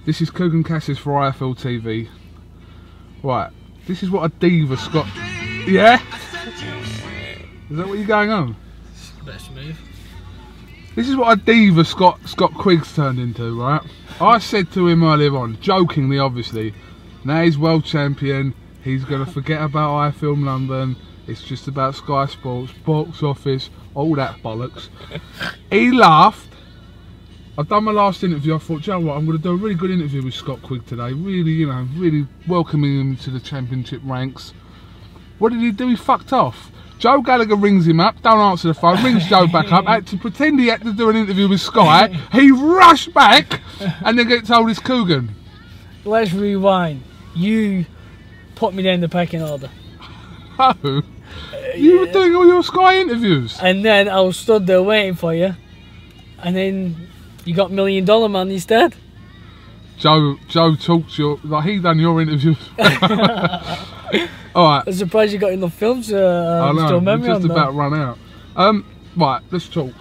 This is KUGAN CASSIUS for IFL TV. Right, this is what a diva Scott... Yeah? Is that what you're going on? Best move. This is what a diva Scott QUIGG's turned into, right? I said to him earlier on, jokingly obviously, now he's world champion, he's going to forget about iFilm London, it's just about Sky Sports, box office, all that bollocks. He laughed. I've done my last interview, I thought, Joe, what, I'm going to do a really good interview with Scott QUIGG today, really, you know, really welcoming him to the championship ranks. What did he do? He fucked off. Joe Gallagher rings him up, don't answer the phone, rings Joe back up, had to pretend he had to do an interview with Sky, he rushed back, and then get told it's KUGAN. Let's rewind. You put me down the pecking order. Oh, you were doing all your Sky interviews. And then I was stood there waiting for you, and then you got $1 Million Man instead. Joe talks your, like he done your interviews. Alright. I'm surprised you got enough films to I know, still memory we're just on about run out. Right, let's talk.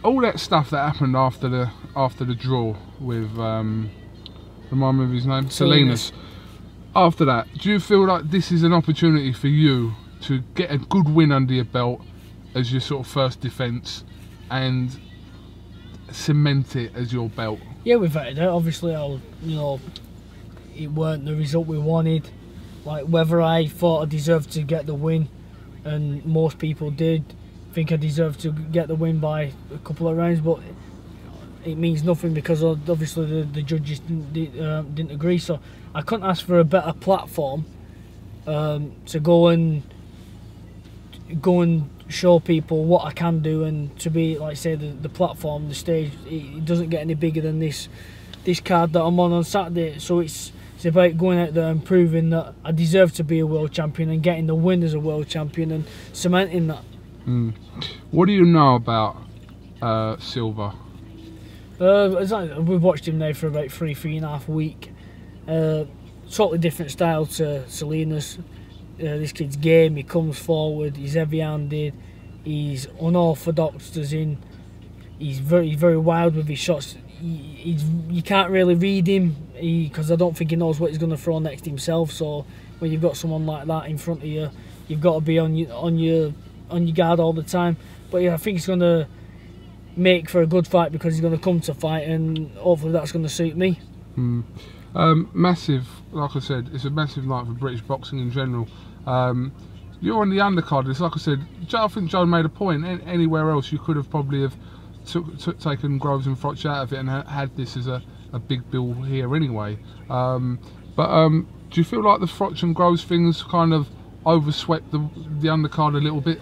All that stuff that happened after the draw with remind me of his name? Salinas. After that, do you feel like this is an opportunity for you to get a good win under your belt as your sort of first defence and cement it as your belt? Yeah, we've had it. Obviously, it weren't the result we wanted. Like, whether I thought I deserved to get the win, and most people did think I deserved to get the win by a couple of rounds, but it means nothing because obviously the judges didn't agree. So I couldn't ask for a better platform to go and show people what I can do, and to be, like I say, the platform, the stage. It doesn't get any bigger than this card that I'm on Saturday. So it's about going out there and proving that I deserve to be a world champion and getting the win as a world champion and cementing that. What do you know about SILVA? We've watched him now for about three and a half weeks. Totally different style to Salinas. This kid's game, he comes forward, he's heavy-handed, he's unorthodox, as in he's very wild with his shots. You can't really read him because I don't think he knows what he's going to throw next himself. So when you've got someone like that in front of you, you've got to be on your guard all the time. But yeah, I think it's going to make for a good fight because he's going to come to fight, and hopefully that's going to suit me. Massive, like I said, it's a massive night for British boxing in general. You're on the undercard. It's like I said, I think Joe made a point. Anywhere else you could have probably have taken Groves and FROCH out of it and had this as a big bill here anyway. Do you feel like the FROCH and Groves things kind of overswept the undercard a little bit?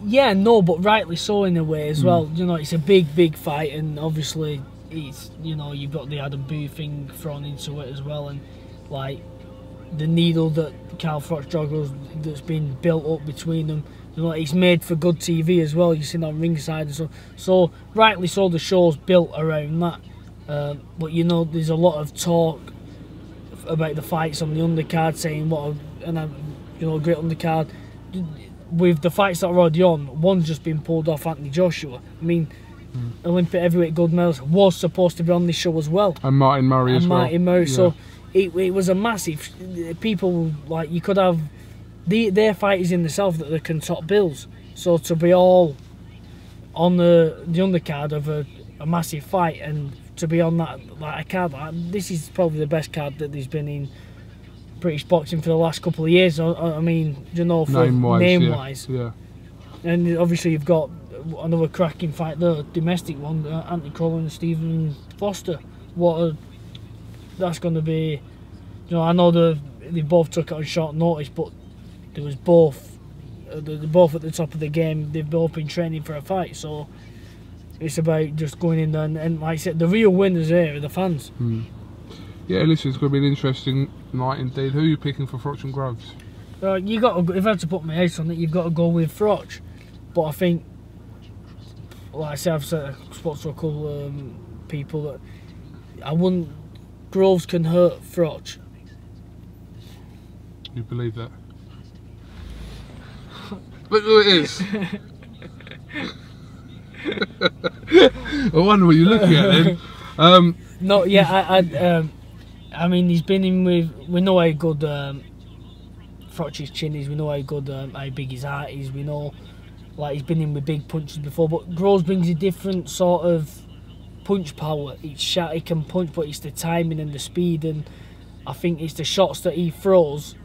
Yeah, no, but rightly so in a way as well. You know, it's a big fight, and obviously it's, you know, you've got the Adam Boo thing thrown into it as well, and like the needle that Carl FROCH joggles that's been built up between them. You know, it's made for good TV as well. You've seen on ringside and so. So rightly so, the show's built around that. But you know, there's a lot of talk about the fights on the undercard, saying what a great undercard. With the fights that are already on, one's just been pulled off, Anthony Joshua. I mean, Olympic heavyweight gold medalist was supposed to be on this show as well. And Martin Murray as well. Martin Murray. Yeah. So it was a massive. People, like, you could have their fighters in themselves that they can top bills. So to be all on the undercard of a massive fight, and to be on that, like, a card, this is probably the best card that there's been in British boxing for the last couple of years. I mean, you know, for name-wise. Yeah. And obviously you've got another cracking fight, the domestic one, Anthony Cullen and Stephen Foster. That's going to be, you know, I know they both took it on short notice, but there was they're both at the top of the game. They've both been training for a fight, so it's about just going in there and like I said, the real winners here are the fans. Yeah, listen, it's going to be an interesting night indeed. Who are you picking for FROCH and Groves? You got to, if I had to put my house on it, you've got to go with FROCH. But I think, like I said, I've spoken to a couple people that I wouldn't. Groves can hurt FROCH. You believe that? Look who it is. I wonder what you're looking at then. No, yeah, I mean, he's been in with. We know how good Froch's chin is. We know how good, how big his heart is. We know, like, he's been in with big punches before. But Groves brings a different sort of punch power. Each shot he can punch, but it's the timing and the speed, and I think it's the shots that he throws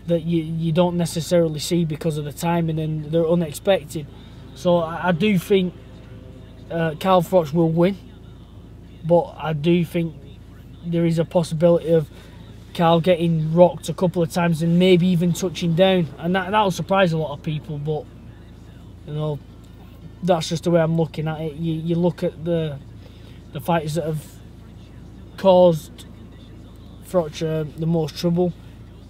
that you don't necessarily see because of the timing, and they're unexpected. So I do think Carl Froch will win, but I do think there is a possibility of Carl getting rocked a couple of times and maybe even touching down, and that'll surprise a lot of people. But you know, that's just the way I'm looking at it. You look at the fighters that have caused Froch the most trouble: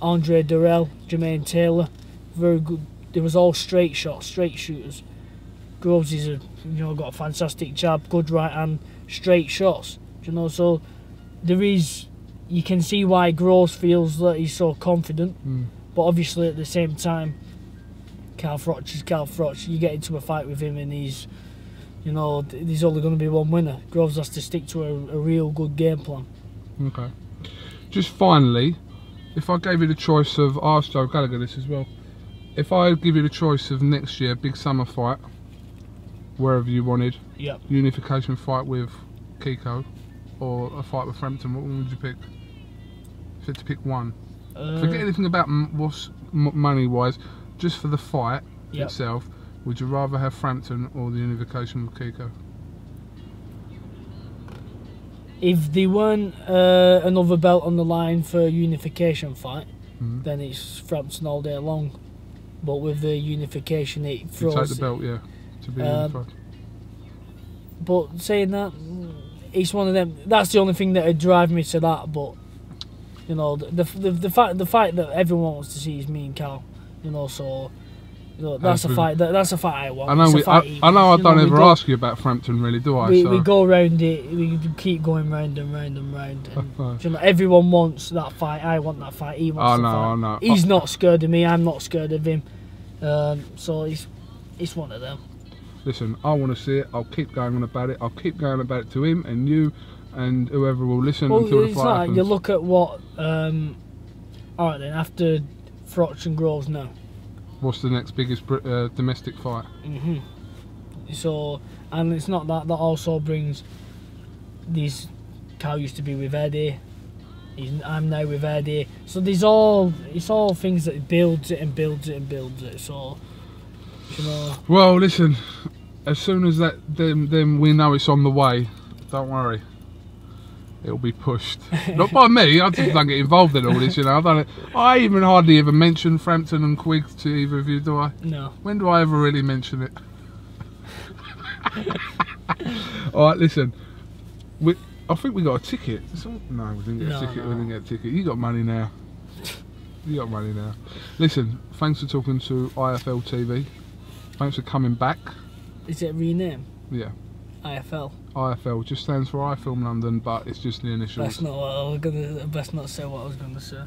Andre Durrell, Jermaine Taylor, very good. There was all straight shots, straight shooters. Groves is got a fantastic jab, good right hand, straight shots. So there is. You can see why Groves feels that he's so confident, but obviously at the same time, Carl Froch is Carl Froch. You get into a fight with him, and he's there's only going to be one winner. Groves has to stick to a real good game plan. Okay. Just finally, if I gave you the choice of, I asked Joe Gallagher this as well, if I give you the choice of next year, big summer fight, wherever you wanted, Yep. unification fight with Kiko, or a fight with Frampton, what one would you pick? If you had to pick one. Forget anything about what's money wise, just for the fight itself, would you rather have Frampton or the unification with Kiko? If there weren't another belt on the line for a unification fight, then it's Frampton all day long. But with the unification, it throws. You take the belt, yeah, to be unified. But saying that, it's one of them. That's the only thing that would drive me to that. But the fight that everyone wants to see is me and Carl. So. That's a fight. That's a fight I want. I know. I don't ever ask you about Frampton, really, do I? We go round it. We keep going round and round and round. And, everyone wants that fight. I want that fight. He wants the fight. I know. He's not scared of me. I'm not scared of him. So it's one of them. Listen, I want to see it. I'll keep going on about it. I'll keep going about it to him and you and whoever will listen until the fight happens. You look at what. All right then. After Froch and Groves now. What's the next biggest domestic fight? So, and it's not that also brings these. Carl used to be with Eddie. I'm now with Eddie. So it's all things that builds it and builds it and builds it. So, Well, listen. As soon as then we know it's on the way. Don't worry. It'll be pushed. Not by me, I just don't get involved in all this, I even hardly ever mention Frampton and QUIGG to either of you, do I? No. When do I ever really mention it? Alright, listen. I think we got a ticket. No, we didn't get a ticket. No. We didn't get a ticket. You got money now. You got money now. Listen, thanks for talking to IFL TV. Thanks for coming back. Is it renamed? Yeah. IFL. IFL just stands for I Film London, but it's just the initials. That's not what I was gonna. Best not say what I was gonna say.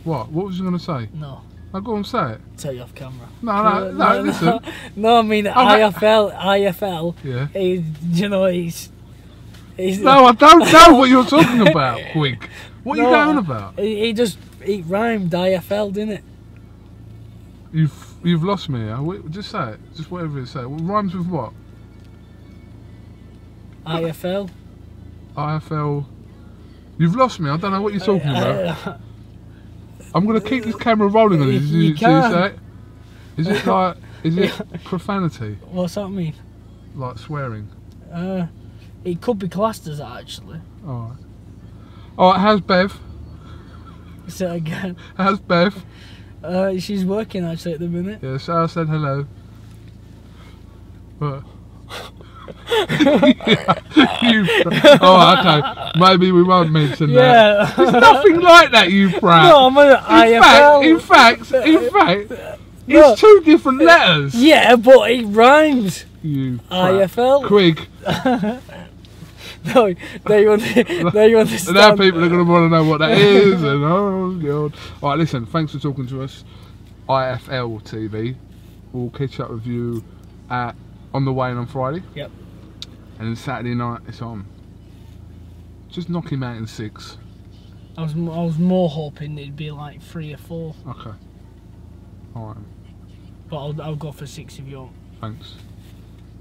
What? What was you gonna say? No. I'll go and say it. Tell you off camera. No, listen. No, I mean IFL. Yeah. He's. No, I don't know what you're talking about, QUIGG. What are you going about? It rhymed IFL, didn't it? You've lost me. Just say it. Just whatever it says. What rhymes with what? IFL. IFL. You've lost me. I don't know what you're talking about. I'm going to keep this camera rolling on this. You can. Is it like? Is it profanity? What's that mean? Like swearing? It could be classed as that, actually. Alright. Alright, how's Bev? Say it again. How's Bev? She's working actually at the minute. Yeah, so I said hello. But okay. Maybe we won't mention that. There's nothing like that, you brat. No, I'm an IFL. In fact, it's two different letters. Yeah, but it rhymes. You IFL. QUIGG. No, they understand. Now people are going to want to know what that is. And oh god. Alright, listen. Thanks for talking to us. IFL TV. We'll catch up with you at on the way in on Friday. Yep. And then Saturday night it's on. Just knock him out in 6. I was more hoping it'd be like 3 or 4. Okay. Alright. But I'll go for 6 if you want. Thanks.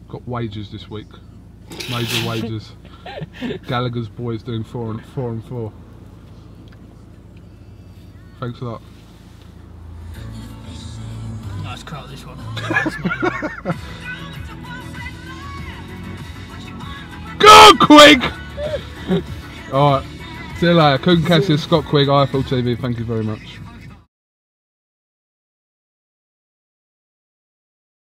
Got wagers this week. Major wagers. Gallagher's boys doing 4 and 4. Thanks a lot. Nice crowd this one. Go Quigg! Alright. See you later. KUGAN, CASSIUS, Scott Quigg, IFL TV. Thank you very much.